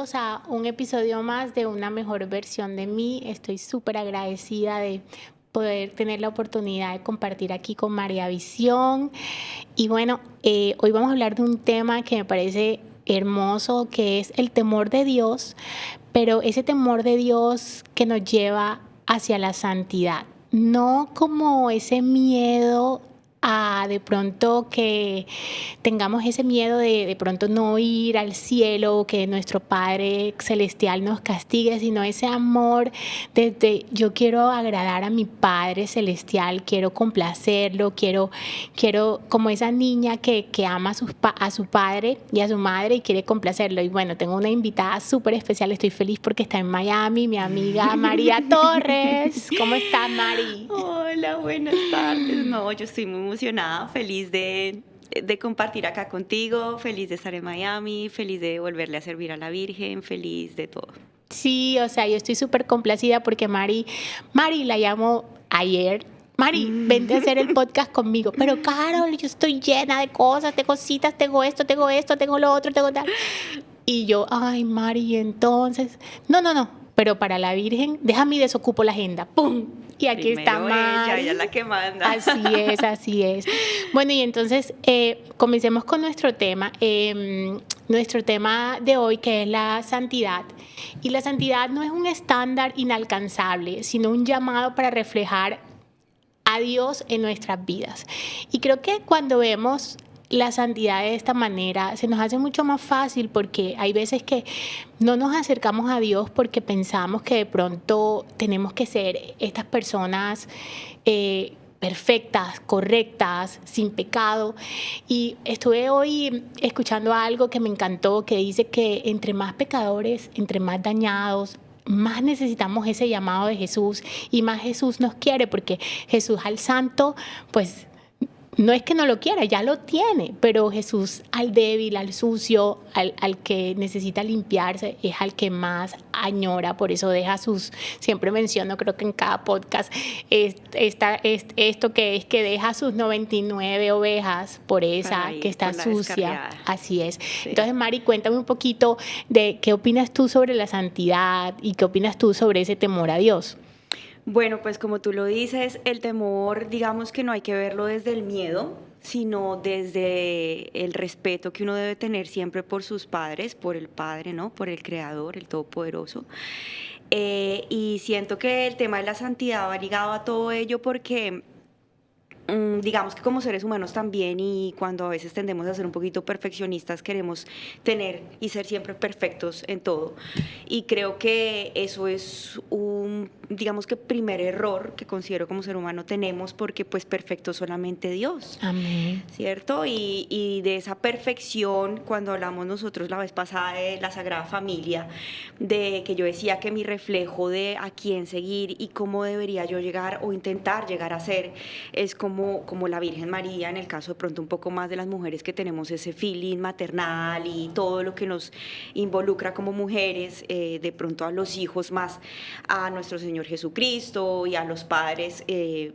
bienvenidos a un episodio más de Una Mejor Versión de Mí. Estoy súper agradecida de poder tener la oportunidad de compartir aquí con María Visión. Y bueno, hoy vamos a hablar de un tema que me parece hermoso, que es el temor de Dios, pero ese temor de Dios que nos lleva hacia la santidad. No como ese miedo a de pronto que tengamos ese miedo de pronto no ir al cielo, que nuestro Padre Celestial nos castigue, sino ese amor desde yo quiero agradar a mi Padre Celestial, quiero complacerlo, quiero como esa niña que ama a su padre y a su madre y quiere complacerlo. Y bueno, tengo una invitada súper especial, estoy feliz porque está en Miami, mi amiga María Torres. ¿Cómo estás, Mari? Hola, buenas tardes. No, yo estoy muy emocionada, feliz de compartir acá contigo, feliz de estar en Miami, feliz de volverle a servir a la Virgen, feliz de todo. Sí, o sea, yo estoy súper complacida porque Mari la llamó ayer. Mari, vente a hacer el podcast conmigo. Pero Carol, yo estoy llena de cosas, de cositas, tengo esto, tengo lo otro, tengo tal. Y yo, ay, Mari, entonces, no, pero para la Virgen, déjame y desocupo la agenda. ¡Pum! Y aquí está Primero ella Mari. es la que manda. Así es. Bueno, y entonces comencemos con nuestro tema. Nuestro tema de hoy, que es la santidad. Y la santidad no es un estándar inalcanzable, sino un llamado para reflejar a Dios en nuestras vidas. Y creo que cuando vemos la santidad de esta manera se nos hace mucho más fácil, porque hay veces que no nos acercamos a Dios porque pensamos que de pronto tenemos que ser estas personas perfectas, correctas, sin pecado. Y estuve hoy escuchando algo que me encantó, que dice que entre más pecadores, entre más dañados, más necesitamos ese llamado de Jesús, y más Jesús nos quiere, porque Jesús al santo, pues no es que no lo quiera, ya lo tiene, pero Jesús al débil, al sucio, al que necesita limpiarse, es al que más añora. Por eso deja siempre menciono, creo que en cada podcast, esto que es que deja sus 99 ovejas por esa que está sucia. Así es. Sí. Entonces, Mari, cuéntame un poquito de qué opinas tú sobre la santidad y qué opinas tú sobre ese temor a Dios. Bueno, pues como tú lo dices, el temor, digamos que no hay que verlo desde el miedo, sino desde el respeto que uno debe tener siempre por sus padres, por el Padre, ¿no? Por el Creador, el Todopoderoso. Y siento que el tema de la santidad va ligado a todo ello porque digamos que como seres humanos también, y cuando a veces tendemos a ser un poquito perfeccionistas, queremos tener y ser siempre perfectos en todo. Y creo que eso es digamos que primer error que considero como ser humano tenemos, porque pues perfecto solamente Dios. Amén. ¿Cierto? Y de esa perfección, cuando hablamos nosotros la vez pasada de la Sagrada Familia, de que yo decía que mi reflejo de a quién seguir y cómo debería yo llegar o intentar llegar a ser, es como la Virgen María, en el caso de pronto un poco más de las mujeres que tenemos ese feeling maternal y todo lo que nos involucra como mujeres, de pronto a los hijos más a nuestro Señor Jesucristo, y a los padres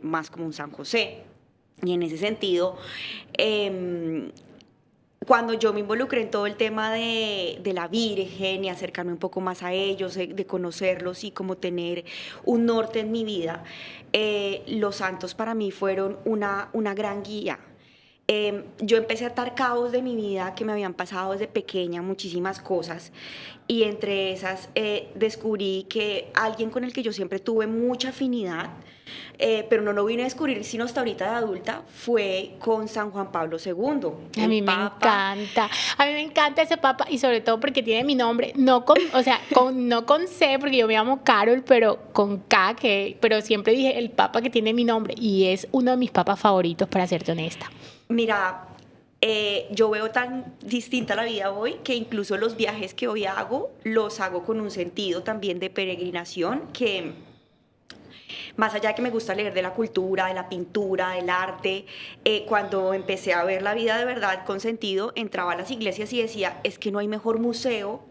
más como un San José. Y en ese sentido, cuando yo me involucré en todo el tema de la Virgen y acercarme un poco más a ellos, de conocerlos y como tener un norte en mi vida, los santos para mí fueron una gran guía. Yo empecé a atar cabos de mi vida que me habían pasado desde pequeña, muchísimas cosas, y entre esas descubrí que alguien con el que yo siempre tuve mucha afinidad, pero no lo vine a descubrir sino hasta ahorita de adulta, fue con San Juan Pablo II. A mí me encanta ese papa, y sobre todo porque tiene mi nombre, no con C, porque yo me llamo Carol, pero con K, pero siempre dije el papa que tiene mi nombre, y es uno de mis papas favoritos, para serte honesta. Mira, yo veo tan distinta la vida hoy que incluso los viajes que hoy hago, los hago con un sentido también de peregrinación, que más allá de que me gusta leer de la cultura, de la pintura, del arte, cuando empecé a ver la vida de verdad con sentido, entraba a las iglesias y decía, es que no hay mejor museo,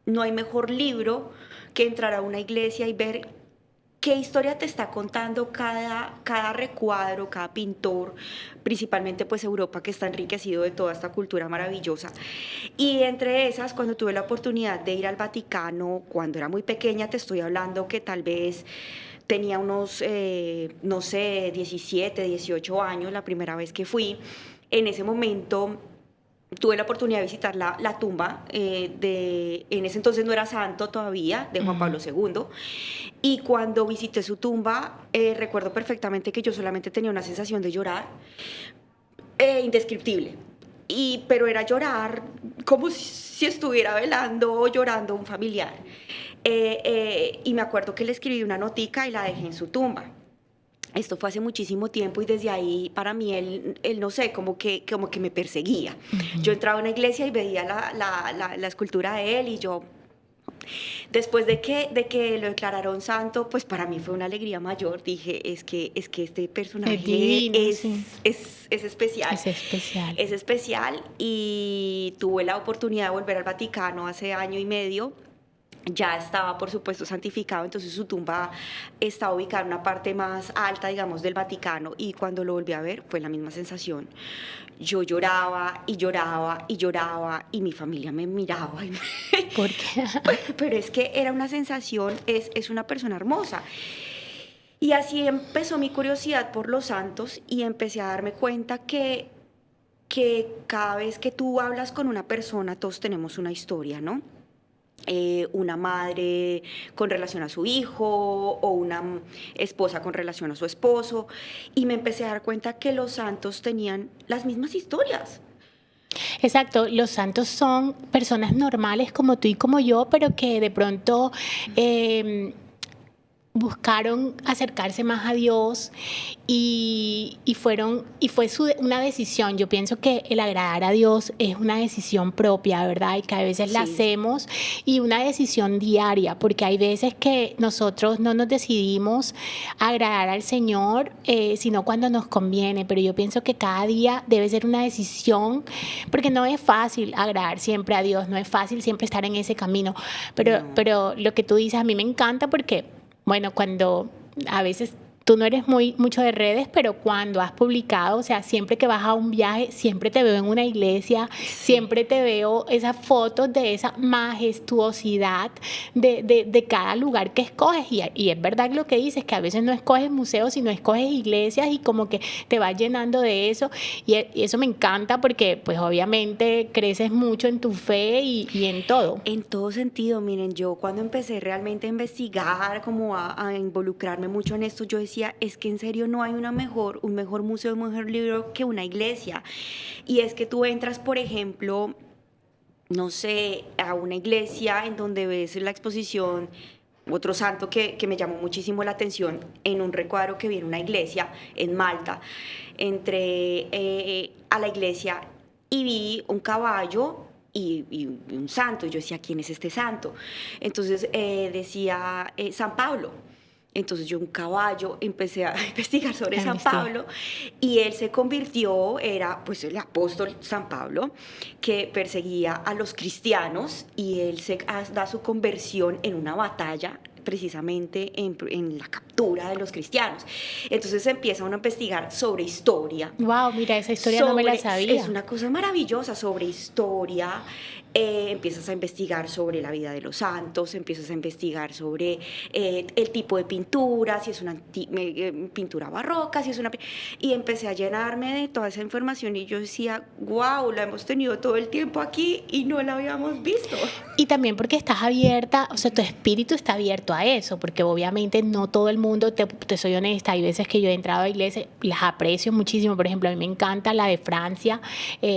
no hay mejor libro que entrar a una iglesia y ver qué historia te está contando cada recuadro, cada pintor, principalmente pues Europa, que está enriquecido de toda esta cultura maravillosa. Y entre esas, cuando tuve la oportunidad de ir al Vaticano, cuando era muy pequeña, te estoy hablando que tal vez tenía unos, no sé, 17, 18 años la primera vez que fui. En ese momento tuve la oportunidad de visitar la tumba en ese entonces no era santo todavía, de Juan Pablo II. Y cuando visité su tumba, recuerdo perfectamente que yo solamente tenía una sensación de llorar indescriptible. Pero era llorar como si estuviera velando o llorando a un familiar. Y me acuerdo que le escribí una notica y la dejé en su tumba. Esto fue hace muchísimo tiempo y desde ahí para mí él no sé, como que me perseguía. Yo entraba a una iglesia y veía la escultura de él y yo, después de que lo declararon santo, pues para mí fue una alegría mayor. Dije, es que este personaje Es divino, sí. es especial. Es especial. Es especial y tuve la oportunidad de volver al Vaticano hace año y medio. Ya estaba, por supuesto, santificado, entonces su tumba está ubicada en una parte más alta, digamos, del Vaticano, y cuando lo volví a ver fue la misma sensación. Yo lloraba y lloraba y lloraba y mi familia me miraba. ¿Por qué? Pero es que era una sensación, es una persona hermosa. Y así empezó mi curiosidad por los santos y empecé a darme cuenta que cada vez que tú hablas con una persona, todos tenemos una historia, ¿no? Una madre con relación a su hijo o una esposa con relación a su esposo, y me empecé a dar cuenta que los santos tenían las mismas historias. Exacto, los santos son personas normales como tú y como yo, pero que de pronto buscaron acercarse más a Dios y fue una decisión. Yo pienso que el agradar a Dios es una decisión propia, ¿verdad? Y que a veces la Sí. hacemos, y una decisión diaria, porque hay veces que nosotros no nos decidimos agradar al Señor, sino cuando nos conviene. Pero yo pienso que cada día debe ser una decisión, porque no es fácil agradar siempre a Dios, no es fácil siempre estar en ese camino. No. Pero lo que tú dices a mí me encanta porque, bueno, cuando a veces tú no eres mucho de redes, pero cuando has publicado, o sea, siempre que vas a un viaje, siempre te veo en una iglesia, siempre te veo esas fotos de esa majestuosidad de cada lugar que escoges. Y es verdad lo que dices, que a veces no escoges museos, sino escoges iglesias, y como que te vas llenando de eso. Y eso me encanta porque, pues, obviamente creces mucho en tu fe y en todo. En todo sentido, miren, yo cuando empecé realmente a investigar, como a involucrarme mucho en esto, yo decía, es que en serio no hay un mejor museo, un mejor libro que una iglesia. Y es que tú entras, por ejemplo, no sé, a una iglesia en donde ves la exposición, otro santo que me llamó muchísimo la atención, en un recuadro que vi en una iglesia en Malta. Entré a la iglesia y vi un caballo y un santo. Yo decía, ¿quién es este santo? Entonces decía San Pablo. Entonces yo un caballo empecé a investigar sobre San Pablo, y él se convirtió, era pues el apóstol San Pablo, que perseguía a los cristianos, y él da su conversión en una batalla precisamente en la captura de los cristianos. Entonces empieza uno a investigar sobre historia. Wow, mira, esa historia no me la sabía. Es una cosa maravillosa, sobre historia. Empiezas a investigar sobre la vida de los santos, empiezas a investigar sobre el tipo de pintura, si es una pintura barroca, si es una... Y empecé a llenarme de toda esa información, y yo decía, wow, la hemos tenido todo el tiempo aquí y no la habíamos visto. Y también porque estás abierta, o sea, tu espíritu está abierto a eso, porque obviamente no todo el mundo, te soy honesta, hay veces que yo he entrado a iglesias, las aprecio muchísimo. Por ejemplo, a mí me encanta la de Francia,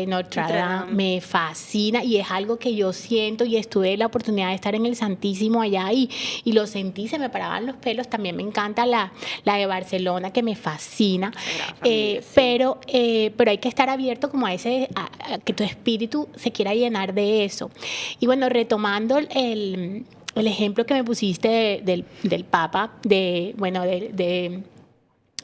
Notre Dame, me fascina, y es algo que yo siento, y tuve la oportunidad de estar en el Santísimo allá y lo sentí, se me paraban los pelos. También me encanta la de Barcelona, que me fascina, Familia, sí. pero hay que estar abierto como a que tu espíritu se quiera llenar de eso. Y bueno, retomando el ejemplo que me pusiste del Papa,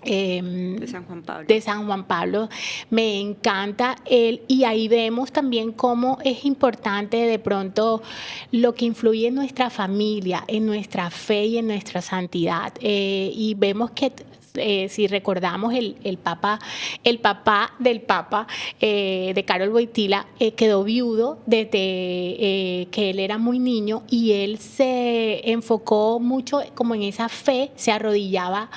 De San Juan Pablo. De San Juan Pablo. Me encanta él, y ahí vemos también cómo es importante de pronto lo que influye en nuestra familia, en nuestra fe y en nuestra santidad. Y vemos que si recordamos el papá del Papa, de Karol Wojtyla, quedó viudo desde que él era muy niño, y él se enfocó mucho como en esa fe, se arrodillaba.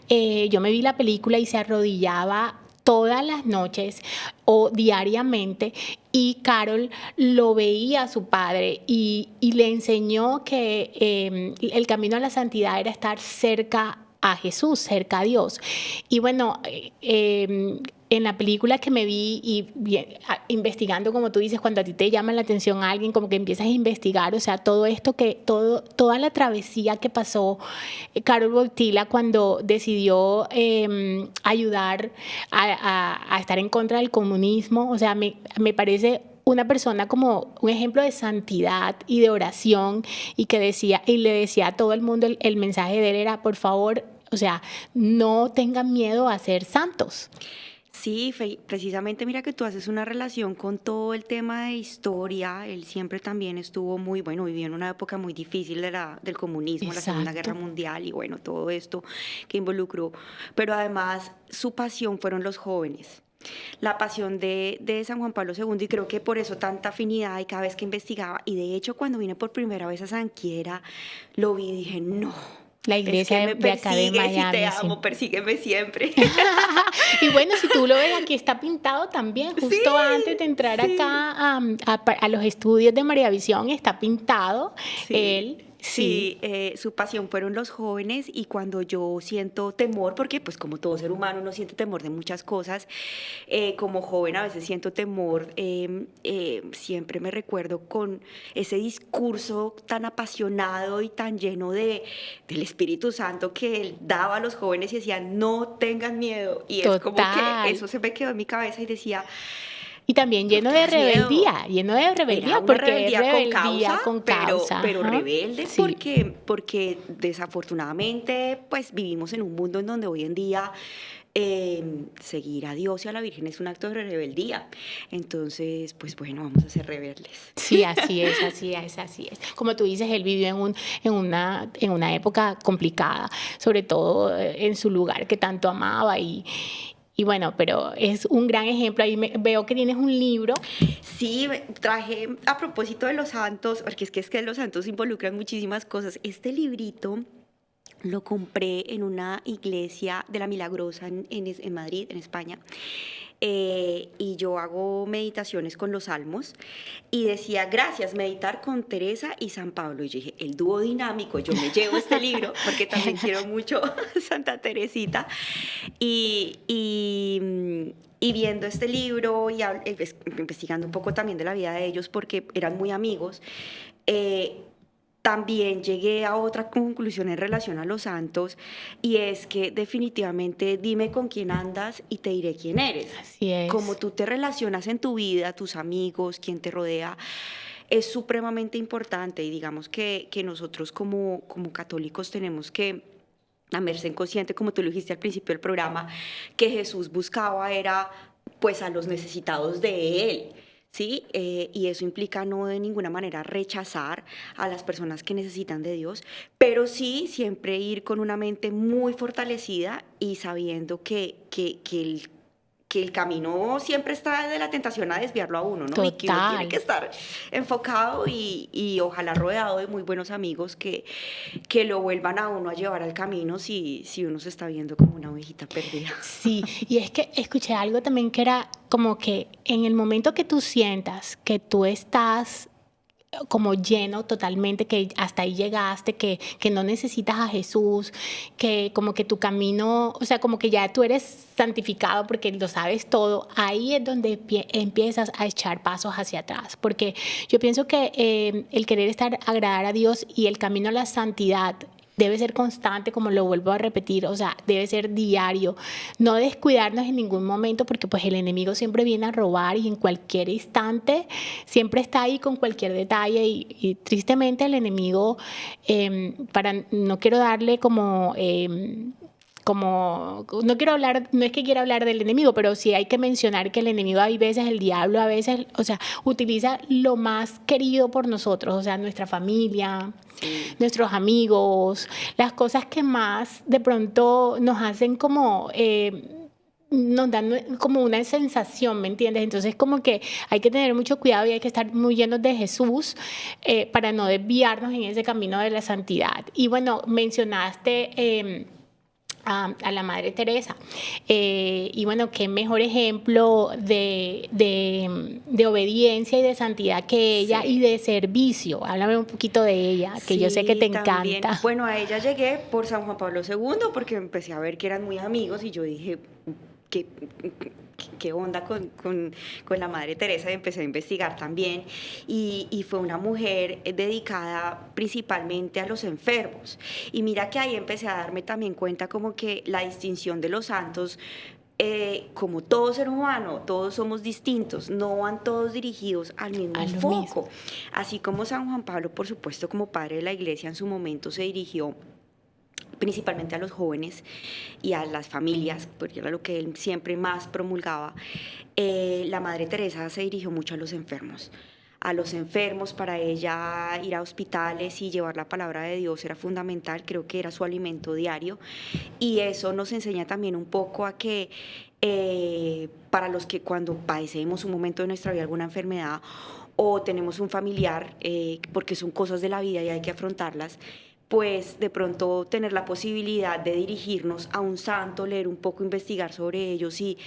Yo me vi la película y se arrodillaba todas las noches o diariamente, y Karol lo veía a su padre y le enseñó que el camino a la santidad era estar cerca a Jesús, cerca a Dios. Y bueno, en la película que me vi y investigando, como tú dices, cuando a ti te llama la atención a alguien, como que empiezas a investigar, o sea, todo esto toda la travesía que pasó Karol Wojtyla cuando decidió ayudar a estar en contra del comunismo. O sea, me parece una persona como un ejemplo de santidad y de oración, y que decía, y le decía a todo el mundo, el mensaje de él era: por favor, o sea, no tengan miedo a ser santos. Sí, precisamente mira que tú haces una relación con todo el tema de historia. Él siempre también estuvo muy, bueno, vivió en una época muy difícil del comunismo, la Segunda Guerra Mundial, y bueno, todo esto que involucró. Pero además su pasión fueron los jóvenes. La pasión de San Juan Pablo II, y creo que por eso tanta afinidad, y cada vez que investigaba, y de hecho cuando vine por primera vez a San Quiera, lo vi y dije, no. La iglesia es que me de acá de Miami. Y te amo, persígueme siempre. Y bueno, si tú lo ves, aquí está pintado también, justo sí, antes de entrar acá a los estudios de María Visión, está pintado él. Sí, su pasión fueron los jóvenes, y cuando yo siento temor, porque pues como todo ser humano uno siente temor de muchas cosas, como joven a veces siento temor, siempre me recuerdo con ese discurso tan apasionado y tan lleno del Espíritu Santo que él daba a los jóvenes, y decía: no tengan miedo. Y es como que eso se me quedó en mi cabeza, y decía... Y también lleno de rebeldía, porque rebeldía es rebeldía con causa, pero rebelde, sí. porque desafortunadamente pues vivimos en un mundo en donde hoy en día seguir a Dios y a la Virgen es un acto de rebeldía. Entonces, pues bueno, vamos a ser rebeldes. Sí, así es. Como tú dices, él vivió en una época complicada, sobre todo en su lugar que tanto amaba, y bueno, pero es un gran ejemplo. Ahí veo que tienes un libro. Sí, traje a propósito de los santos, porque es que los santos involucran muchísimas cosas. Este librito lo compré en una iglesia de la Milagrosa en Madrid, en España. Y yo hago meditaciones con los salmos, y decía: gracias, meditar con Teresa y San Pablo. Y yo dije: el dúo dinámico, yo me llevo este libro porque también quiero mucho a Santa Teresita. Y viendo este libro y investigando un poco también de la vida de ellos, porque eran muy amigos, también llegué a otra conclusión en relación a los santos, y es que definitivamente dime con quién andas y te diré quién eres. Así es. Como tú te relacionas en tu vida, tus amigos, quien te rodea, es supremamente importante. Y digamos que nosotros como católicos tenemos que ser conscientes, como tú lo dijiste al principio del programa, que Jesús buscaba era pues a los necesitados de él. ¿Sí? Y eso implica no de ninguna manera rechazar a las personas que necesitan de Dios, pero sí siempre ir con una mente muy fortalecida y sabiendo que el camino siempre está de la tentación a desviarlo a uno, ¿no? Total. Y que uno tiene que estar enfocado y ojalá rodeado de muy buenos amigos que lo vuelvan a uno a llevar al camino si uno se está viendo como una ovejita perdida. Sí, y es que escuché algo también que era como que en el momento que tú sientas que tú estás como lleno totalmente, que hasta ahí llegaste, que no necesitas a Jesús, que como que tu camino, o sea, como que ya tú eres santificado porque lo sabes todo, ahí es donde empiezas a echar pasos hacia atrás, porque yo pienso que el querer agradar a Dios y el camino a la santidad debe ser constante, como lo vuelvo a repetir, o sea, debe ser diario, no descuidarnos en ningún momento, porque pues el enemigo siempre viene a robar, y en cualquier instante siempre está ahí con cualquier detalle, y tristemente el enemigo, no quiero darle como no quiero hablar, no es que quiera hablar del enemigo, pero sí hay que mencionar que el enemigo hay veces, el diablo a veces, o sea, utiliza lo más querido por nosotros, o sea, nuestra familia, Sí. nuestros amigos, las cosas que más de pronto nos hacen como... nos dan como una sensación, ¿me entiendes? Entonces como que hay que tener mucho cuidado y hay que estar muy llenos de Jesús para no desviarnos en ese camino de la santidad. Y bueno, mencionaste a la Madre Teresa. Y bueno, qué mejor ejemplo de obediencia y de santidad que ella y Sí. de servicio. Háblame un poquito de ella, que yo sé que te Sí, también. encanta. Bueno, a ella llegué por San Juan Pablo II porque empecé a ver que eran muy amigos y yo dije, ¿qué, qué onda con la Madre Teresa? Y empecé a investigar también. Y fue una mujer dedicada principalmente a los enfermos. Y mira que ahí empecé a darme también cuenta como que la distinción de los santos como todo ser humano, todos somos distintos, no van todos dirigidos al mismo A lo mismo. foco. Así como San Juan Pablo, por supuesto, como padre de la iglesia en su momento se dirigió principalmente a los jóvenes y a las familias, porque era lo que él siempre más promulgaba, la Madre Teresa se dirigió mucho a los enfermos. A los enfermos, para ella ir a hospitales y llevar la palabra de Dios era fundamental, creo que era su alimento diario. Y eso nos enseña también un poco a que para los que cuando padecemos un momento de nuestra vida alguna enfermedad o tenemos un familiar, porque son cosas de la vida y hay que afrontarlas, pues de pronto tener la posibilidad de dirigirnos a un santo, leer un poco, investigar sobre ellos y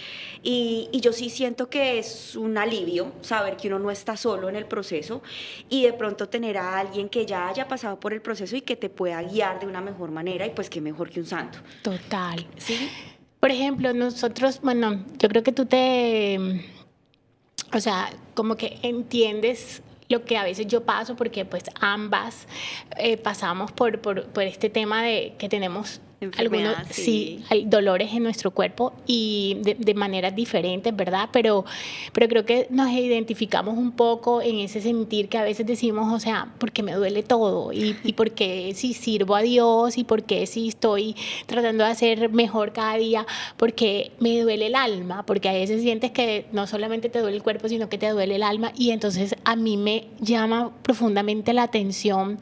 yo sí siento que es un alivio saber que uno no está solo en el proceso y de pronto tener a alguien que ya haya pasado por el proceso y que te pueda guiar de una mejor manera y pues qué mejor que un santo. Total. ¿Sí? Por ejemplo, nosotros, bueno, yo creo que o sea, como que entiendes lo que a veces yo paso, porque pues ambas pasamos por este tema de que tenemos algunos, Enfermedad, sí, sí. hay dolores en nuestro cuerpo y de maneras diferentes, ¿verdad? Pero creo que nos identificamos un poco en ese sentir que a veces decimos, o sea, porque me duele todo y porque si sirvo a Dios y porque si estoy tratando de hacer mejor cada día, porque me duele el alma, porque a veces sientes que no solamente te duele el cuerpo, sino que te duele el alma y entonces a mí me llama profundamente la atención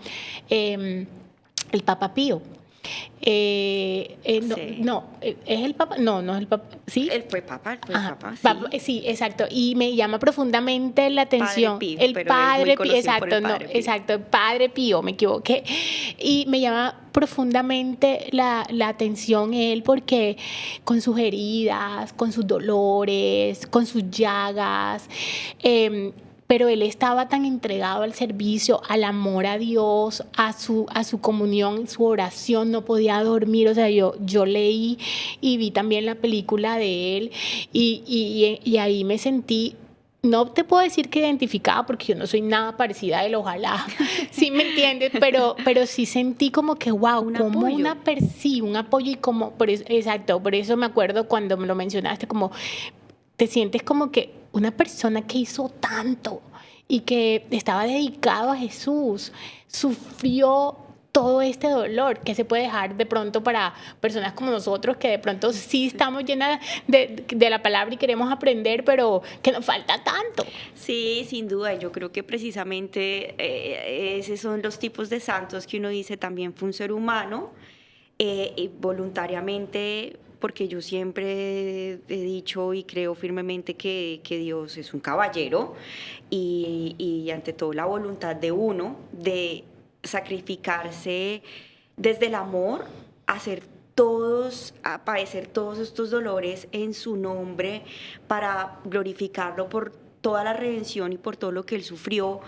el Papa Pío. No, Sí. no, es el Papa, no es el Papa, ¿sí? Él fue Ajá, papa, sí. sí, exacto. Y me llama profundamente la Padre atención Pío, el pero es muy Padre Pío, conocido por el exacto, no, Padre Pío. exacto, el Padre Pío, me equivoqué. Y me llama profundamente la atención él porque con sus heridas, con sus dolores, con sus llagas, pero él estaba tan entregado al servicio, al amor a Dios, a su comunión, su oración, no podía dormir. O sea, yo leí y vi también la película de él y ahí me sentí, no te puedo decir que identificada porque yo no soy nada parecida a él, ojalá, sí me entiendes, pero sí sentí como que, wow, Un como apoyo. sí, un apoyo y como, exacto, por eso me acuerdo cuando me lo mencionaste, como te sientes como que una persona que hizo tanto y que estaba dedicado a Jesús, sufrió todo este dolor que se puede dejar de pronto para personas como nosotros que de pronto sí estamos llenas de la palabra y queremos aprender, pero que nos falta tanto. Sí, sin duda. Yo creo que precisamente esos son los tipos de santos que uno dice también fue un ser humano y voluntariamente, porque yo siempre he dicho y creo firmemente que Dios es un caballero y ante todo la voluntad de uno de sacrificarse desde el amor, hacer todos, a padecer todos estos dolores en su nombre para glorificarlo por toda la redención y por todo lo que él sufrió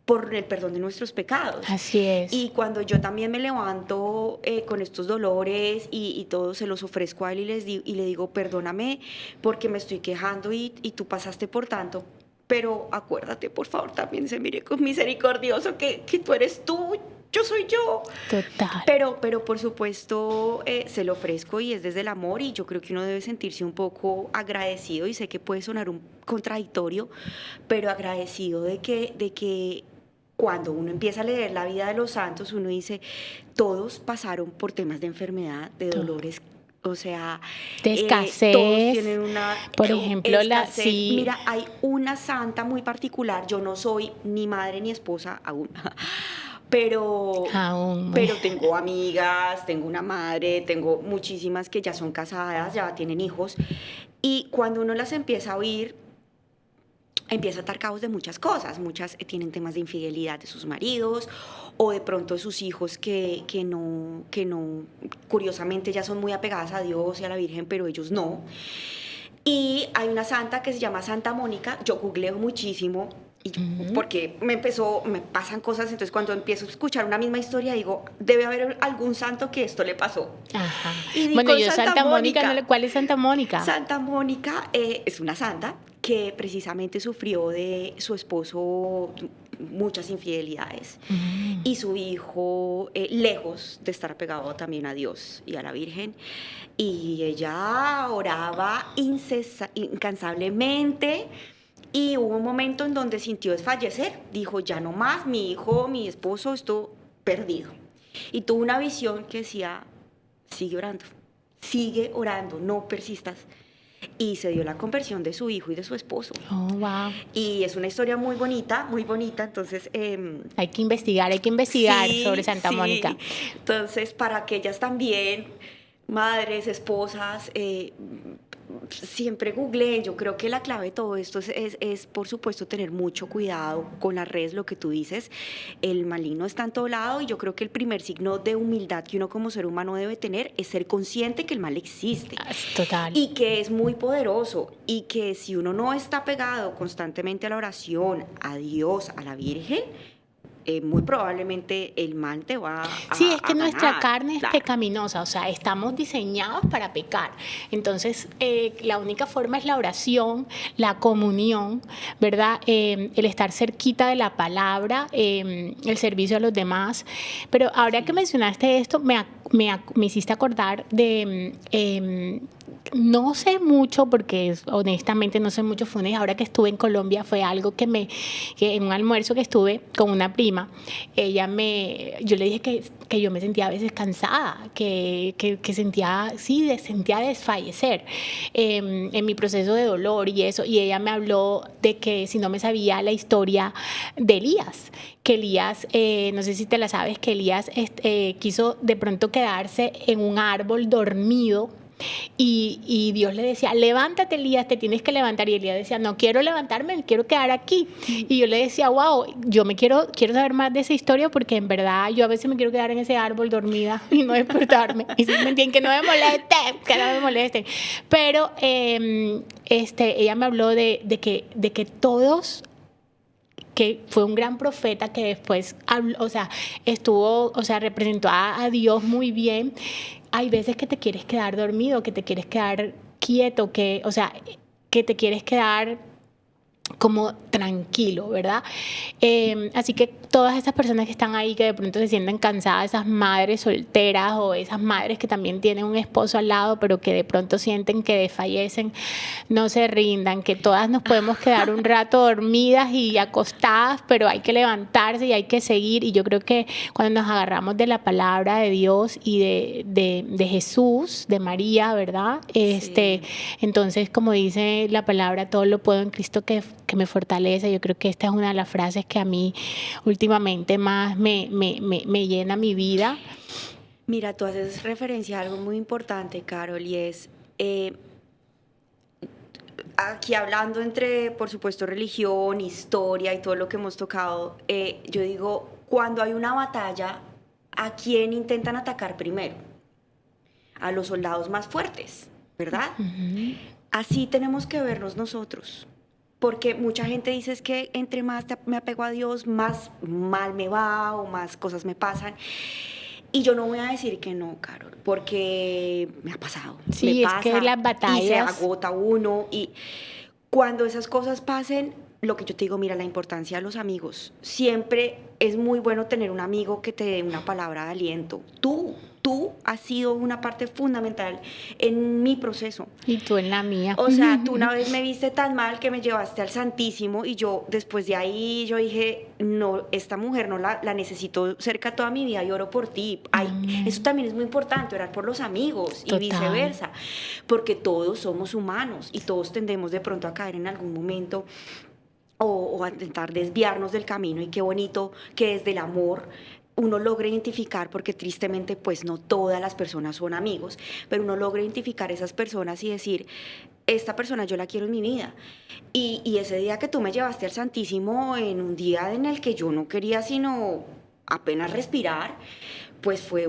por el perdón de nuestros pecados. Así es. Y cuando yo también me levanto con estos dolores y todo, se los ofrezco a él y le digo, perdóname porque me estoy quejando y tú pasaste por tanto, pero acuérdate, por favor, también sé misericordioso que tú eres tú, yo soy yo. Total. Pero por supuesto se lo ofrezco y es desde el amor y yo creo que uno debe sentirse un poco agradecido y sé que puede sonar un contradictorio, pero agradecido de que cuando uno empieza a leer la vida de los santos, uno dice, todos pasaron por temas de enfermedad, de dolores O sea, De escasez. todos tienen una Por ejemplo, escasez. sí. Mira, hay una santa muy particular. Yo no soy ni madre ni esposa aún, pero, Aún. pero tengo amigas, tengo una madre, tengo muchísimas que ya son casadas, ya tienen hijos. Y cuando uno las empieza a oír, empieza a estar caos de muchas cosas. Muchas tienen temas de infidelidad de sus maridos o de pronto de sus hijos que no, curiosamente ya son muy apegadas a Dios y a la Virgen, pero ellos no. Y hay una santa que se llama Santa Mónica. Yo googleo muchísimo porque me pasan cosas, entonces cuando empiezo a escuchar una misma historia digo, debe haber algún santo que esto le pasó. Ajá. Y Bueno, con yo Santa Mónica, ¿cuál es Santa Mónica? Santa Mónica es una santa que precisamente sufrió de su esposo muchas infidelidades y su hijo, lejos de estar pegado también a Dios y a la Virgen, y ella oraba incansablemente. Y hubo un momento en donde sintió desfallecer. Dijo, ya no más, mi hijo, mi esposo, esto perdido. Y tuvo una visión que decía, sigue orando, no persistas. Y se dio la conversión de su hijo y de su esposo. Oh, wow. Y es una historia muy bonita, entonces... hay que investigar sí, sobre Santa Mónica. Entonces, para aquellas también, madres, esposas, siempre googleen. Yo creo que la clave de todo esto es, por supuesto, tener mucho cuidado con las redes, lo que tú dices. El maligno está en todo lado y yo creo que el primer signo de humildad que uno como ser humano debe tener es ser consciente que el mal existe. Total. Y que es muy poderoso y que si uno no está pegado constantemente a la oración, a Dios, a la Virgen, muy probablemente el mal te va a Sí, es que nuestra ganar. carne es Claro. pecaminosa, o sea, estamos diseñados para pecar. Entonces, la única forma es la oración, la comunión, ¿verdad? El estar cerquita de la palabra, el servicio a los demás. Pero ahora que mencionaste esto, me hiciste acordar de... no sé mucho, porque honestamente no sé mucho funes. Ahora que estuve en Colombia fue algo que en un almuerzo que estuve con una prima, yo le dije que yo me sentía a veces cansada, que sentía desfallecer en mi proceso de dolor y eso. Y ella me habló de que si no me sabía la historia de Elías, que Elías, no sé si te la sabes, que Elías quiso de pronto quedarse en un árbol dormido. Y Dios le decía, levántate, Elías, te tienes que levantar. Y Elías decía, no quiero levantarme, me quiero quedar aquí. Y yo le decía, wow, yo quiero saber más de esa historia, porque en verdad yo a veces me quiero quedar en ese árbol dormida y no despertarme. Y si me entienden, que no me molesten. Pero ella me habló de que todos, que fue un gran profeta que después habló, representó a Dios muy bien. Hay veces que te quieres quedar dormido, que te quieres quedar quieto, que te quieres quedar como tranquilo, ¿verdad? Así que todas esas personas que están ahí, que de pronto se sienten cansadas, esas madres solteras o esas madres que también tienen un esposo al lado, pero que de pronto sienten que desfallecen, no se rindan, que todas nos podemos quedar un rato dormidas y acostadas, pero hay que levantarse y hay que seguir. Y yo creo que cuando nos agarramos de la palabra de Dios y de Jesús, de María, ¿verdad? Sí. Entonces, como dice la palabra, todo lo puedo en Cristo que me fortalece. Yo creo que esta es una de las frases que a mí últimamente más me llena mi vida. Mira, tú haces referencia a algo muy importante, Carol, y es aquí hablando entre, por supuesto, religión, historia y todo lo que hemos tocado. Yo digo, cuando hay una batalla, ¿a quién intentan atacar primero? A los soldados más fuertes, ¿verdad? Uh-huh. Así tenemos que vernos nosotros. Porque mucha gente dice es que entre más me apego a Dios, más mal me va o más cosas me pasan. Y yo no voy a decir que no, Carol, porque me ha pasado. Sí, me pasa, es que las batallas... Y se agota uno. Y cuando esas cosas pasen, lo que yo te digo, mira, la importancia de los amigos. Siempre es muy bueno tener un amigo que te dé una palabra de aliento. Tú has sido una parte fundamental en mi proceso. Y tú en la mía. O sea, tú una vez me viste tan mal que me llevaste al Santísimo y yo después de ahí yo dije, no, esta mujer no la necesito cerca toda mi vida y oro por ti. Ay, eso también es muy importante, orar por los amigos y Total. viceversa, porque todos somos humanos y todos tendemos de pronto a caer en algún momento o a intentar desviarnos del camino, y qué bonito que desde el amor uno logra identificar, porque tristemente pues no todas las personas son amigos, pero uno logra identificar esas personas y decir, esta persona yo la quiero en mi vida. Y ese día que tú me llevaste al Santísimo, en un día en el que yo no quería sino apenas respirar, pues fue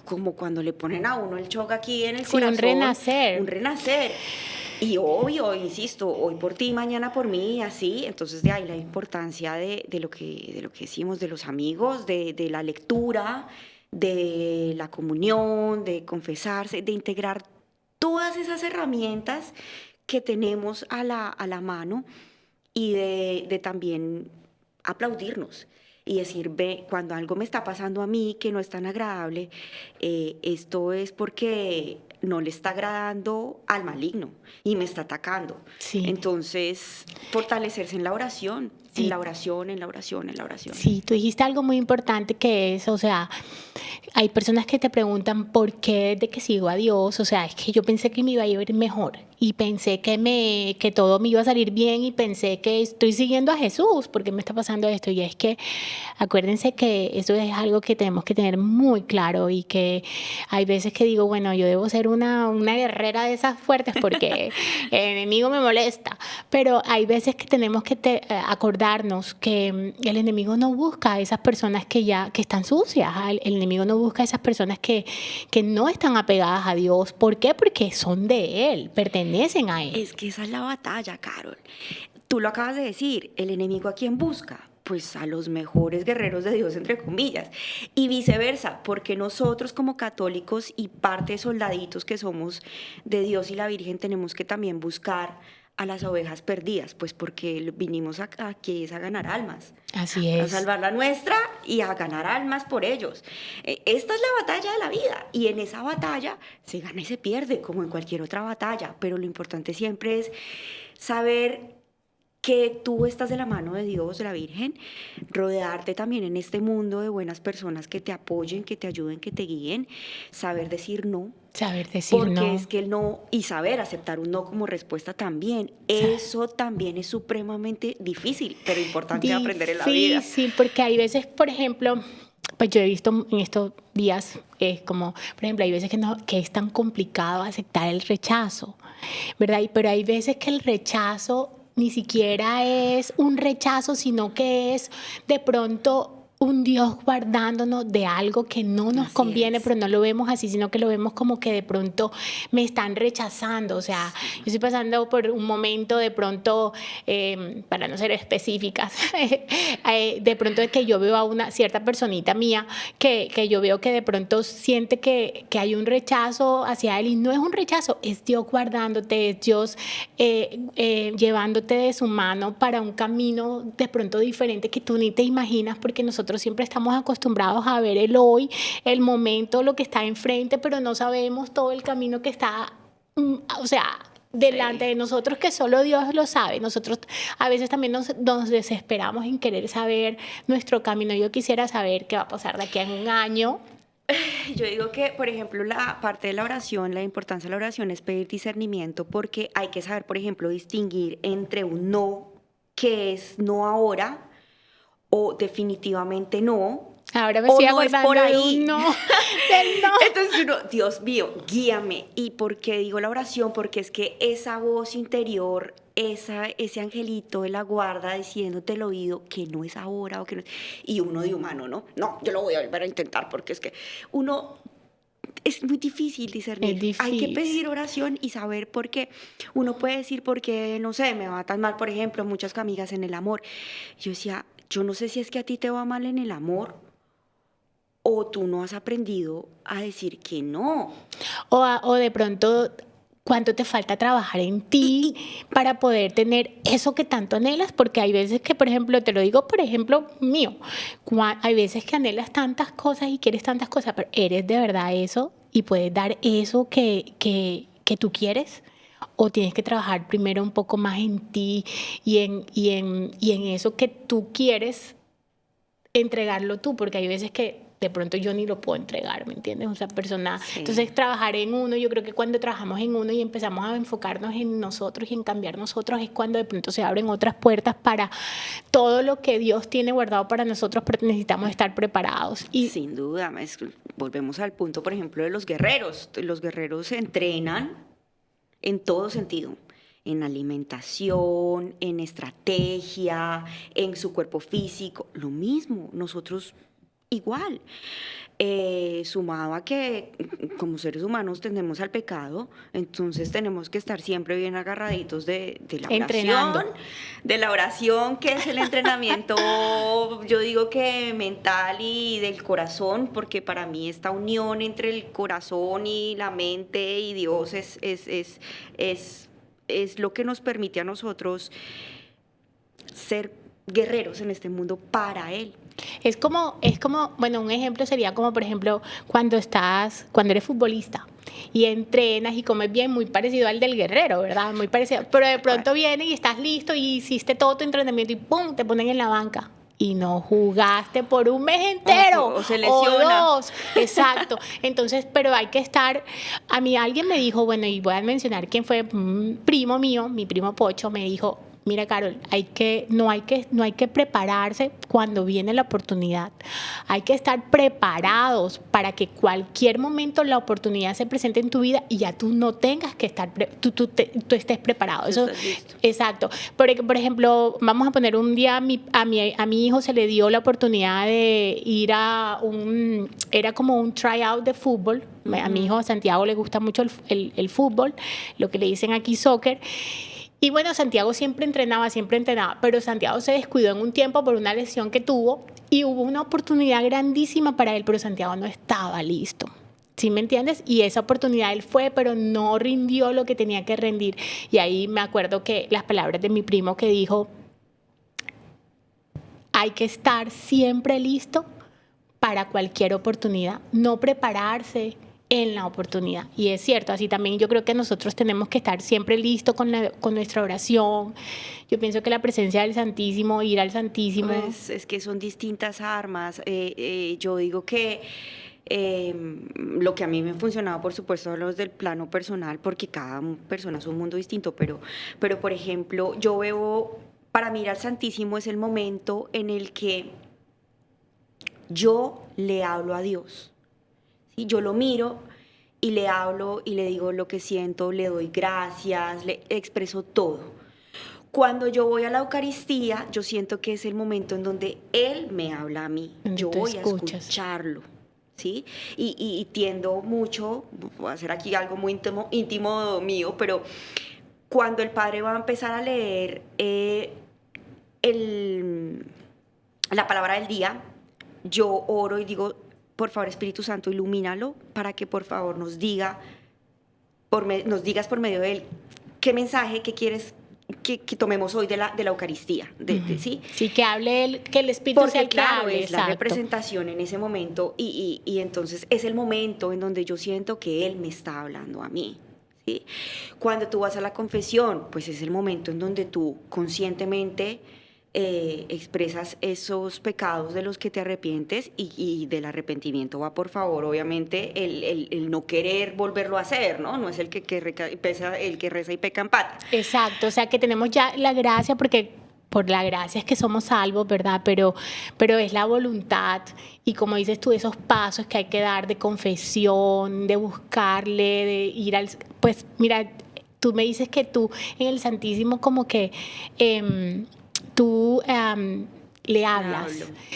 como cuando le ponen a uno el choque aquí en el corazón. Un renacer. Un renacer. Y obvio, insisto, hoy por ti, mañana por mí, y así. Entonces, de ahí la importancia de lo que decimos, de los amigos, de la lectura, de la comunión, de confesarse, de integrar todas esas herramientas que tenemos a la mano, y de también aplaudirnos y decir, ve, cuando algo me está pasando a mí que no es tan agradable, esto es porque no le está agradando al maligno y me está atacando. Sí. Entonces, fortalecerse en la oración, Sí. en la oración, en la oración, en la oración. Sí, tú dijiste algo muy importante que es, o sea, hay personas que te preguntan por qué de que sigo a Dios, o sea, es que yo pensé que me iba a ir mejor y pensé que todo me iba a salir bien y pensé que estoy siguiendo a Jesús, ¿por qué me está pasando esto? Y es que acuérdense que eso es algo que tenemos que tener muy claro, y que hay veces que digo, bueno, yo debo ser una guerrera de esas fuertes porque el enemigo me molesta, pero hay veces que tenemos que acordarnos que el enemigo no busca a esas personas que están sucias, el enemigo no busca a esas personas que no están apegadas a Dios. ¿Por qué? Porque son de Él, pertenecen a Él. Es que esa es la batalla, Carol. Tú lo acabas de decir, ¿el enemigo a quién busca? Pues a los mejores guerreros de Dios, entre comillas, y viceversa, porque nosotros como católicos y parte de soldaditos que somos de Dios y la Virgen tenemos que también buscar a las ovejas perdidas, pues porque vinimos aquí es a ganar almas. Así es. A salvar la nuestra y a ganar almas por ellos. Esta es la batalla de la vida, y en esa batalla se gana y se pierde, como en cualquier otra batalla, pero lo importante siempre es saber que tú estás de la mano de Dios, de la Virgen, rodearte también en este mundo de buenas personas que te apoyen, que te ayuden, que te guíen, saber decir no. Saber decir porque no. es que el no, y saber aceptar un no como respuesta también, eso también es supremamente difícil, pero importante aprender en la vida. Sí, porque hay veces, por ejemplo, pues yo he visto en estos días, como, por ejemplo, hay veces que es tan complicado aceptar el rechazo, ¿verdad? Pero hay veces que el rechazo ni siquiera es un rechazo, sino que es de pronto un Dios guardándonos de algo que no nos conviene, pero no lo vemos así, sino que lo vemos como que de pronto me están rechazando. O sea, yo estoy pasando por un momento de pronto, para no ser específicas, de pronto es que yo veo a una cierta personita mía que yo veo que de pronto siente que hay un rechazo hacia él, y no es un rechazo, es Dios guardándote, es Dios llevándote de su mano para un camino de pronto diferente que tú ni te imaginas, porque nosotros siempre estamos acostumbrados a ver el hoy, el momento, lo que está enfrente, pero no sabemos todo el camino que está, o sea, delante de nosotros, que solo Dios lo sabe. Nosotros a veces también nos desesperamos en querer saber nuestro camino. Yo quisiera saber qué va a pasar de aquí a un año. Yo digo que, por ejemplo, la parte de la oración, la importancia de la oración es pedir discernimiento, porque hay que saber, por ejemplo, distinguir entre un no, que es no ahora, o definitivamente no. Ahora me estoy acordando por ahí. de un no, del no. Entonces uno, Dios mío, guíame. ¿Y por qué digo la oración? Porque es que esa voz interior, ese angelito de la guarda diciéndote el oído que no es ahora o que no es... Y uno de humano, ¿no? No, yo lo voy a volver a intentar, porque es que uno... Es muy difícil discernir. Es difícil. Hay que pedir oración y saber por qué. Uno puede decir porque, no sé, me va tan mal, por ejemplo, muchas amigas en el amor. Yo decía, yo no sé si es que a ti te va mal en el amor o tú no has aprendido a decir que no. O de pronto cuánto te falta trabajar en ti para poder tener eso que tanto anhelas, porque hay veces que, por ejemplo, te lo digo, por ejemplo, mío, hay veces que anhelas tantas cosas y quieres tantas cosas, pero ¿eres de verdad eso y puedes dar eso que tú quieres? ¿O tienes que trabajar primero un poco más en ti y en eso que tú quieres entregarlo tú? Porque hay veces que de pronto yo ni lo puedo entregar, ¿me entiendes? O sea, Sí. Entonces, trabajar en uno, yo creo que cuando trabajamos en uno y empezamos a enfocarnos en nosotros y en cambiar nosotros, es cuando de pronto se abren otras puertas para todo lo que Dios tiene guardado para nosotros, pero necesitamos estar preparados. Y Sin duda, volvemos al punto, por ejemplo, de los guerreros. Los guerreros se entrenan en todo sentido, en alimentación, en estrategia, en su cuerpo físico, lo mismo, nosotros igual. Sumado a que como seres humanos tendemos al pecado, entonces tenemos que estar siempre bien agarraditos de la entrenando. oración, de la oración, que es el entrenamiento, yo digo que mental y del corazón, porque para mí esta unión entre el corazón y la mente y Dios es lo que nos permite a nosotros ser guerreros en este mundo para Él. Es como, bueno, un ejemplo sería como, por ejemplo, cuando eres futbolista y entrenas y comes bien, muy parecido al del guerrero, ¿verdad? Muy parecido. Pero de pronto viene y estás listo y hiciste todo tu entrenamiento y ¡pum!, te ponen en la banca. Y no jugaste por un mes entero o se lesiona. o 2. Exacto. Entonces, pero hay que estar. A mí alguien me dijo, bueno, y voy a mencionar quién fue, un primo mío, mi primo Pocho, me dijo: mira, Carol, no hay que prepararse cuando viene la oportunidad. Hay que estar preparados para que cualquier momento la oportunidad se presente en tu vida y ya tú no tengas que estar, tú estés preparado. Eso, exacto. Por ejemplo, vamos a poner un día a mi hijo se le dio la oportunidad de ir era como un tryout de fútbol. Uh-huh. A mi hijo, a Santiago, le gusta mucho el fútbol, lo que le dicen aquí soccer. Y bueno, Santiago siempre entrenaba, pero Santiago se descuidó en un tiempo por una lesión que tuvo y hubo una oportunidad grandísima para él, pero Santiago no estaba listo. ¿Sí me entiendes? Y esa oportunidad él fue, pero no rindió lo que tenía que rendir. Y ahí me acuerdo que las palabras de mi primo que dijo: hay que estar siempre listo para cualquier oportunidad, no prepararse en la oportunidad. Y es cierto, así también yo creo que nosotros tenemos que estar siempre listos con nuestra oración. Yo pienso que la presencia del Santísimo, ir al Santísimo... Pues es que son distintas armas. Yo digo que lo que a mí me ha funcionado, por supuesto, hablo desde el plano personal, porque cada persona es un mundo distinto, pero por ejemplo, yo veo, para mí ir al Santísimo es el momento en el que yo le hablo a Dios. ¿Sí? Yo lo miro y le hablo y le digo lo que siento, le doy gracias, le expreso todo. Cuando yo voy a la Eucaristía, yo siento que es el momento en donde Él me habla a mí. Yo voy a escucharlo. ¿Sí? Y tiendo mucho, voy a hacer aquí algo muy íntimo mío, pero cuando el Padre va a empezar a leer la palabra del día, yo oro y digo: por favor, Espíritu Santo, ilumínalo para que por favor nos digas por medio de él qué mensaje, qué quieres que tomemos hoy de la Eucaristía. ¿Sí? Sí, que hable él, que el Espíritu sea el que claro, hable. Es la representación en ese momento y entonces es el momento en donde yo siento que él me está hablando a mí. ¿Sí? Cuando tú vas a la confesión, pues es el momento en donde tú conscientemente expresas esos pecados de los que te arrepientes y del arrepentimiento va, por favor, obviamente, el no querer volverlo a hacer, ¿no? No es el que reza y peca empata. Exacto, o sea que tenemos ya la gracia, porque por la gracia es que somos salvos, ¿verdad? Pero es la voluntad y, como dices tú, esos pasos que hay que dar de confesión, de buscarle, de ir al... Pues mira, tú me dices que tú en el Santísimo como que... tú le hablas.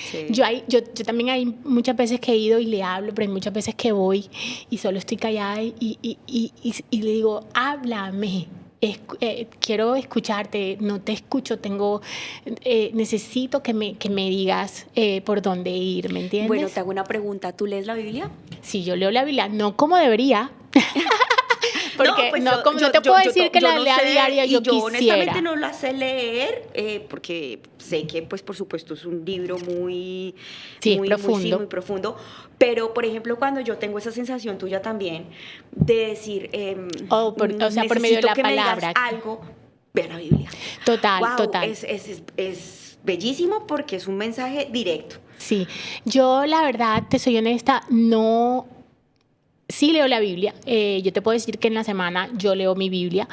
Sí. Yo también hay muchas veces que he ido y le hablo, pero hay muchas veces que voy y solo estoy callada y le digo: háblame. Quiero escucharte, no te escucho, necesito que me digas por dónde ir, ¿me entiendes? Bueno, te hago una pregunta, ¿tú lees la Biblia? Sí, yo leo la Biblia, no como debería. Porque pues no, como no te puedo decir que la no lea sé, diaria, y yo honestamente quisiera. no la sé leer, porque sé que, pues, por supuesto, es un libro muy, Sí, es sí, profundo. muy profundo. Pero, por ejemplo, cuando yo tengo esa sensación tuya también de decir, O sea, por medio de necesito la que me digas palabra. algo, ve a la Biblia. Total, Wow, total. es bellísimo porque es un mensaje directo. Sí, yo la verdad, te soy honesta, no. Sí leo la Biblia, yo te puedo decir que en la semana yo leo mi Biblia,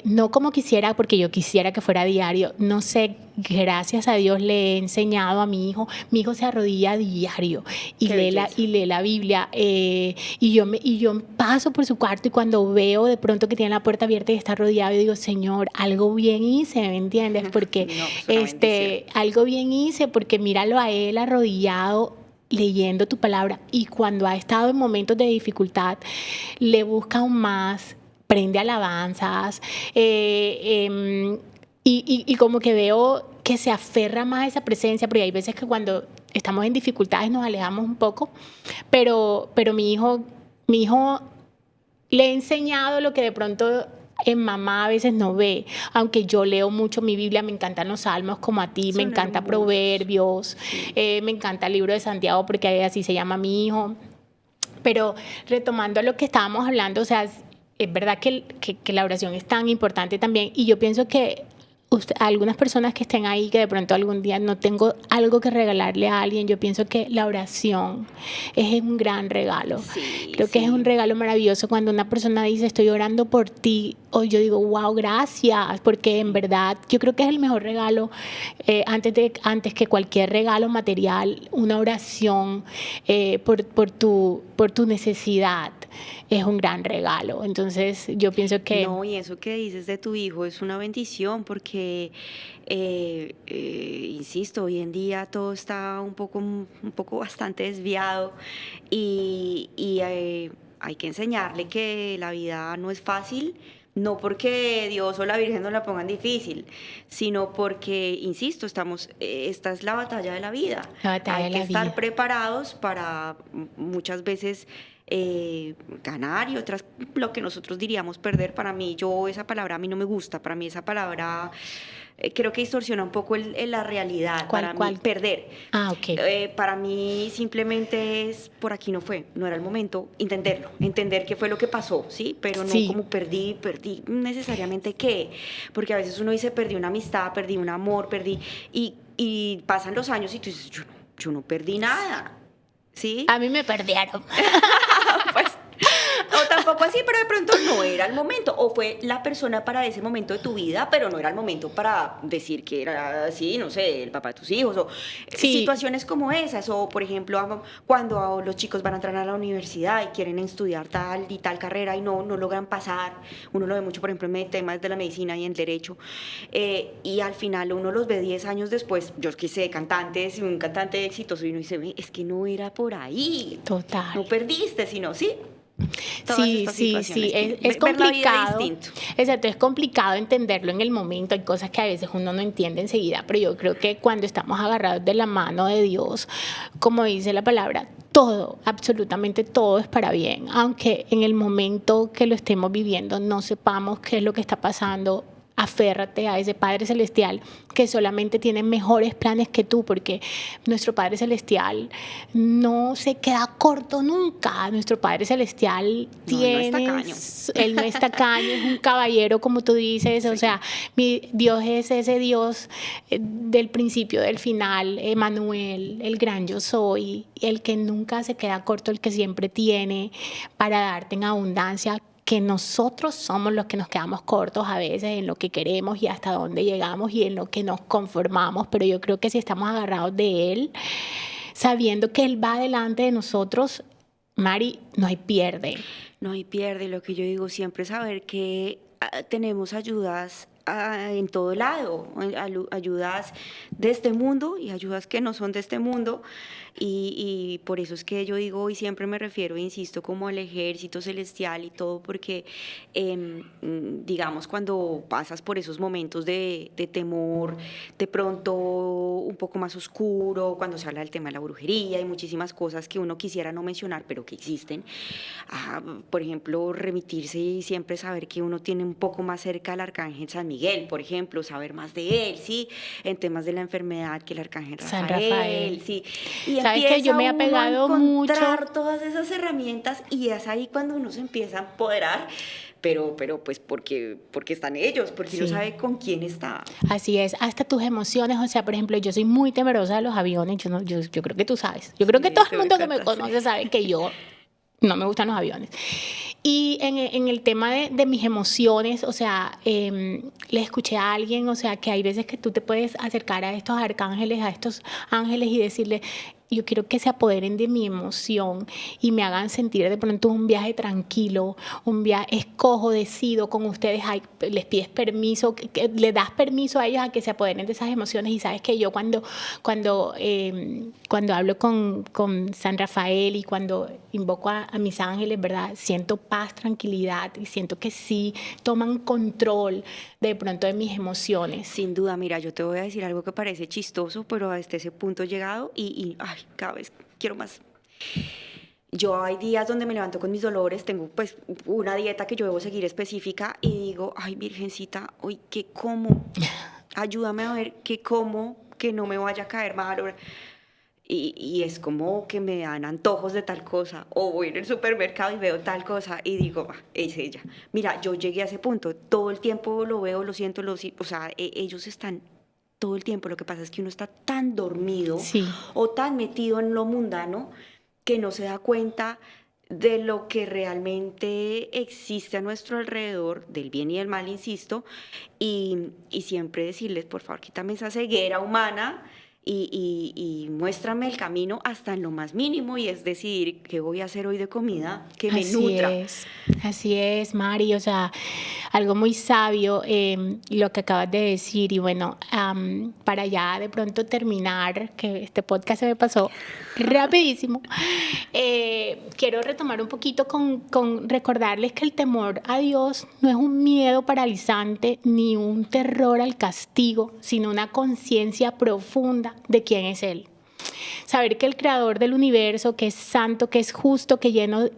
no como quisiera, porque yo quisiera que fuera diario, no sé, gracias a Dios le he enseñado a mi hijo se arrodilla a diario y Qué belleza. lee la Biblia, y yo paso por su cuarto y cuando veo de pronto que tiene la puerta abierta y está arrodillado, yo digo, Señor, algo bien hice, ¿me entiendes? Porque No, pues una bendición. algo bien hice, porque míralo a él arrodillado leyendo tu palabra, y cuando ha estado en momentos de dificultad le busca aún más, prende alabanzas, y como que veo que se aferra más a esa presencia, porque hay veces que cuando estamos en dificultades nos alejamos un poco, pero mi hijo le he enseñado lo que de pronto en mamá a veces no ve, aunque yo leo mucho mi Biblia, me encantan los salmos como a ti, me Son encanta hermosos. Proverbios, Sí. me encanta el libro de Santiago porque así se llama mi hijo. Pero retomando lo que estábamos hablando, o sea, es verdad que la oración es tan importante también, y yo pienso que algunas personas que estén ahí, que de pronto algún día no tengo algo que regalarle a alguien, yo pienso que la oración es un gran regalo. Sí, Creo que es un sí. regalo maravilloso cuando una persona dice, estoy orando por ti, o yo digo, wow, gracias, porque en verdad yo creo que es el mejor regalo, antes que cualquier regalo material, una oración, por tu necesidad es un gran regalo. Entonces yo pienso que No, y eso que dices de tu hijo es una bendición porque, insisto, hoy en día todo está un poco bastante desviado y hay que enseñarle que la vida no es fácil, no porque Dios o la Virgen nos la pongan difícil, sino porque, insisto, esta es la batalla de la vida. la batalla Hay de que la estar vida. preparados para muchas veces ganar y otras lo que nosotros diríamos perder. Para mí, esa palabra a mí no me gusta, para mí esa palabra creo que distorsiona un poco la realidad. ¿Cuál, Para mí, cuál? perder. Ah, ok. Para mí simplemente es por aquí no fue, no era el momento, entenderlo, entender qué fue lo que pasó, ¿sí? Pero no Sí, como perdí necesariamente qué, porque a veces uno dice perdí una amistad, perdí un amor, y pasan los años y tú dices, yo no perdí nada, ¿sí? a mí me perdieron. Pues, o tampoco así, pero de pronto no era el momento, o fue la persona para ese momento de tu vida, pero no era el momento para decir que era así, no sé, el papá de tus hijos, o Sí, situaciones como esas, o por ejemplo, cuando los chicos van a entrar a la universidad y quieren estudiar tal y tal carrera y no logran pasar, uno lo ve mucho, por ejemplo, en temas de la medicina y en derecho, y al final uno los ve 10 años después, yo que sé, cantantes, un cantante exitoso, y uno dice, "Ve, es que no era por ahí, total. no perdiste, sino sí, todas Sí, estas sí, sí, situaciones que es ver la vida complicado. distinto. Exacto, es complicado entenderlo en el momento. Hay cosas que a veces uno no entiende enseguida, pero yo creo que cuando estamos agarrados de la mano de Dios, como dice la palabra, todo, absolutamente todo es para bien. Aunque en el momento que lo estemos viviendo no sepamos qué es lo que está pasando, aférrate a ese Padre Celestial que solamente tiene mejores planes que tú, porque nuestro Padre Celestial no se queda corto nunca. Nuestro Padre Celestial No, él no es tacaño. él no es tacaño, es un caballero, como tú dices, o Sí. sea, mi Dios es ese Dios del principio, del final, Emanuel, el gran yo soy, el que nunca se queda corto, el que siempre tiene para darte en abundancia, que nosotros somos los que nos quedamos cortos a veces en lo que queremos y hasta dónde llegamos y en lo que nos conformamos, pero yo creo que si estamos agarrados de Él, sabiendo que Él va delante de nosotros, Mari, no hay pierde. No hay pierde, lo que yo digo siempre es saber que tenemos ayudas en todo lado, ayudas de este mundo y ayudas que no son de este mundo. Y por eso es que yo digo, y siempre me refiero, insisto, como al ejército celestial y todo, porque digamos, cuando pasas por esos momentos de temor, de pronto un poco más oscuro, cuando se habla del tema de la brujería y muchísimas cosas que uno quisiera no mencionar, pero que existen, por ejemplo, remitirse y siempre saber que uno tiene un poco más cerca al arcángel San Miguel, por ejemplo, saber más de él, ¿sí? En temas de la enfermedad, que el arcángel San Rafael, Rafael. ¿sí? Y Sabes que yo empieza me he uno a apegado mucho. encontrar todas esas herramientas y es ahí cuando uno se empieza a empoderar, pero pues porque están ellos, porque uno Sí. sabe con quién está. Así es, hasta tus emociones, o sea, por ejemplo, yo soy muy temerosa de los aviones, yo, no, yo creo que tú sabes, yo creo que Sí, todo el tú me mundo que me contaste. conoce sabe que yo no me gustan los aviones. Y en el tema de mis emociones, o sea, le escuché a alguien, o sea, que hay veces que tú te puedes acercar a estos arcángeles, a estos ángeles y decirle, yo quiero que se apoderen de mi emoción y me hagan sentir de pronto un viaje tranquilo, un viaje, escojo, decido con ustedes, les pides permiso, le das permiso a ellos a que se apoderen de esas emociones. Y sabes que yo cuando hablo con San Rafael y cuando invoco a mis ángeles, ¿verdad? Siento paz, tranquilidad y siento que sí toman control de pronto de mis emociones. Sin duda, mira, yo te voy a decir algo que parece chistoso, pero hasta ese punto he llegado y ay, cada vez quiero más. Yo hay días donde me levanto con mis dolores, tengo pues una dieta que yo debo seguir específica y digo, ay, Virgencita, hoy qué como, ayúdame a ver qué como, que no me vaya a caer mal. Y es como que me dan antojos de tal cosa, o voy en el supermercado y veo tal cosa y digo, es ella. Mira, yo llegué a ese punto, todo el tiempo lo veo, lo siento, o sea, ellos están todo el tiempo. Lo que pasa es que uno está tan dormido Sí. o tan metido en lo mundano que no se da cuenta de lo que realmente existe a nuestro alrededor, del bien y del mal, insisto, y siempre decirles, por favor, quítame esa ceguera humana y muéstrame el camino hasta en lo más mínimo, y es decidir qué voy a hacer hoy de comida que me nutra. Así es, Mari, o sea, algo muy sabio lo que acabas de decir. Y bueno, para ya de pronto terminar, que este podcast se me pasó rapidísimo, quiero retomar un poquito con recordarles que el temor a Dios no es un miedo paralizante ni un terror al castigo, sino una conciencia profunda de quién es Él. Saber que el creador del universo, que es santo, que es justo, que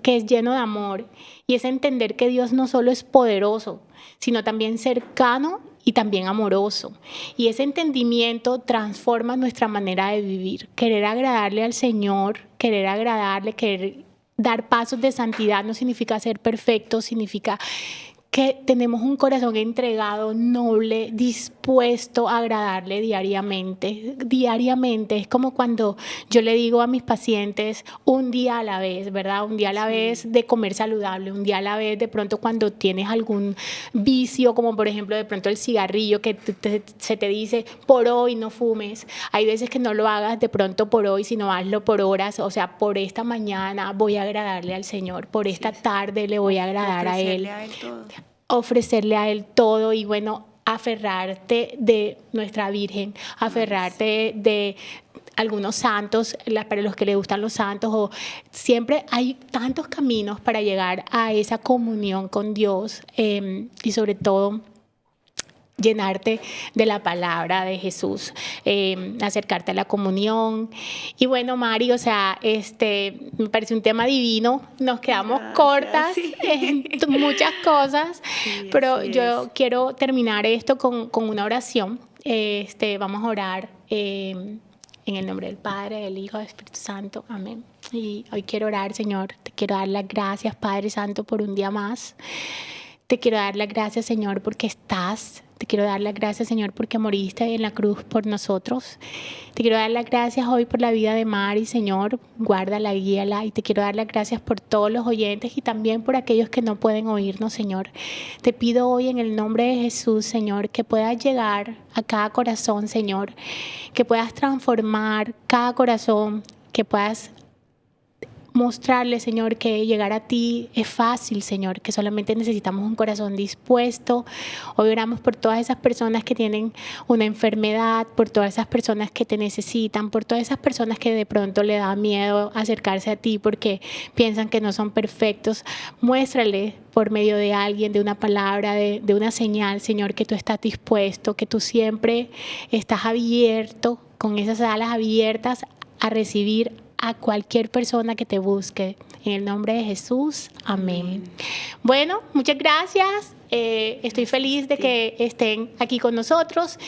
es lleno de amor, y es entender que Dios no solo es poderoso, sino también cercano y también amoroso. Y ese entendimiento transforma nuestra manera de vivir. Querer agradarle al Señor, querer agradarle, querer dar pasos de santidad no significa ser perfecto, significa que tenemos un corazón entregado, noble, dispuesto a agradarle diariamente. Diariamente es como cuando yo le digo a mis pacientes un día a la vez, ¿verdad? Un día a la vez de comer saludable, un día a la vez de pronto cuando tienes algún vicio, como por ejemplo de pronto el cigarrillo, que se te dice por hoy no fumes. Hay veces que no lo hagas de pronto por hoy, sino hazlo por horas, o sea, por esta mañana voy a agradarle al Señor, por esta tarde le voy a agradar a Él. Ofrecerle a Él todo y bueno, aferrarte de nuestra Virgen, aferrarte de algunos santos, para los que les gustan los santos, o siempre hay tantos caminos para llegar a esa comunión con Dios y sobre todo llenarte de la palabra de Jesús, acercarte a la comunión. Y bueno, Mari, o sea, me parece un tema divino, nos quedamos cortas en muchas cosas, Sí, pero yo quiero terminar esto con una oración. Vamos a orar en el nombre del Padre, del Hijo, del Espíritu Santo. Amén. Y hoy quiero orar, Señor, te quiero dar las gracias, Padre Santo, por un día más. Te quiero dar las gracias, Señor, porque estás. Te quiero dar las gracias, Señor, porque moriste en la cruz por nosotros. Te quiero dar las gracias hoy por la vida de Mari, Señor. Guárdala, guíala. Y te quiero dar las gracias por todos los oyentes y también por aquellos que no pueden oírnos, Señor. Te pido hoy en el nombre de Jesús, Señor, que puedas llegar a cada corazón, Señor. Que puedas transformar cada corazón, que puedas mostrarle, Señor, que llegar a ti es fácil, Señor, que solamente necesitamos un corazón dispuesto. Hoy oramos por todas esas personas que tienen una enfermedad, por todas esas personas que te necesitan, por todas esas personas que de pronto le da miedo acercarse a ti porque piensan que no son perfectos. Muéstrale por medio de alguien, de una palabra, de una señal, Señor, que tú estás dispuesto, que tú siempre estás abierto, con esas alas abiertas a recibir a cualquier persona que te busque. En el nombre de Jesús, amén. Bueno, muchas gracias. Estoy feliz de que estén aquí con nosotros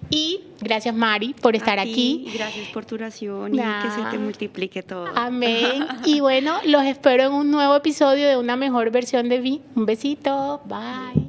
y gracias, Mari, por estar aquí. Gracias por tu oración y que se te multiplique todo. Amén. Y bueno, los espero en un nuevo episodio de Una Mejor Versión de mí. Un besito. Bye.